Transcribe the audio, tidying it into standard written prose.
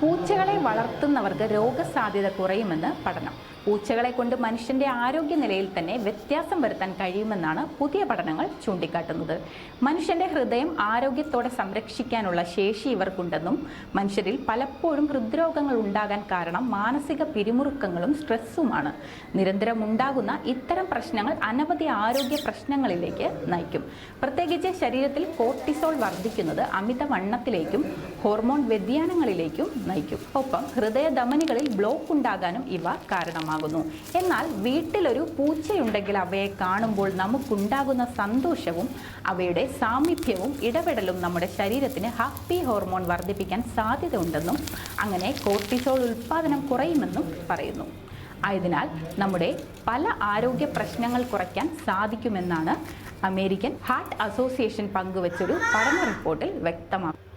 പൂച്ചകളെ വളർത്തുന്നവർക്ക് രോഗസാധ്യത കുറയുമെന്ന് പഠനം. പൂച്ചകളെ കൊണ്ട് മനുഷ്യന്റെ ആരോഗ്യനിലയിൽ തന്നെ വ്യത്യാസം വരുത്താൻ കഴിയുമെന്നാണ് പുതിയ പഠനങ്ങൾ ചൂണ്ടിക്കാട്ടുന്നത്. മനുഷ്യന്റെ ഹൃദയം ആരോഗ്യത്തോടെ സംരക്ഷിക്കാനുള്ള ശേഷി ഇവർക്കുണ്ടെന്നും മനുഷ്യരിൽ പലപ്പോഴും ഹൃദ്രോഗങ്ങൾ ഉണ്ടാകാൻ കാരണം മാനസിക പിരിമുറുക്കങ്ങളും സ്ട്രെസ്സുമാണ്. നിരന്തരം ഉണ്ടാകുന്ന ഇത്തരം പ്രശ്നങ്ങൾ അനവധി ആരോഗ്യ പ്രശ്നങ്ങളിലേക്ക് നയിക്കും. പ്രത്യേകിച്ച് ശരീരത്തിൽ കോർട്ടിസോൾ വർദ്ധിക്കുന്നത് അമിതവണ്ണത്തിലേക്കും ഹോർമോൺ വ്യതിയാനങ്ങളിലേക്കും നയിക്കും. ഒപ്പം ഹൃദയധമനികളിൽ ബ്ലോക്ക് ഉണ്ടാകാനും ഇവ കാരണമാകുന്നു. എന്നാൽ വീട്ടിലൊരു പൂച്ചയുണ്ടെങ്കിൽ അവയെ കാണുമ്പോൾ നമുക്കുണ്ടാകുന്ന സന്തോഷവും അവയുടെ സാമീപ്യവും ഇടപെടലും നമ്മുടെ ശരീരത്തിന് ഹാപ്പി ഹോർമോൺ വർദ്ധിപ്പിക്കാൻ സാധ്യതയുണ്ടെന്നും അങ്ങനെ കോർട്ടിസോൾ ഉൽപ്പാദനം കുറയുമെന്നും പറയുന്നു. ആയതിനാൽ നമ്മുടെ പല ആരോഗ്യ പ്രശ്നങ്ങൾ കുറയ്ക്കാൻ സാധിക്കുമെന്നാണ് അമേരിക്കൻ ഹാർട്ട് അസോസിയേഷൻ പങ്കുവച്ചൊരു പഠന റിപ്പോർട്ടിൽ വ്യക്തമാക്കുന്നത്.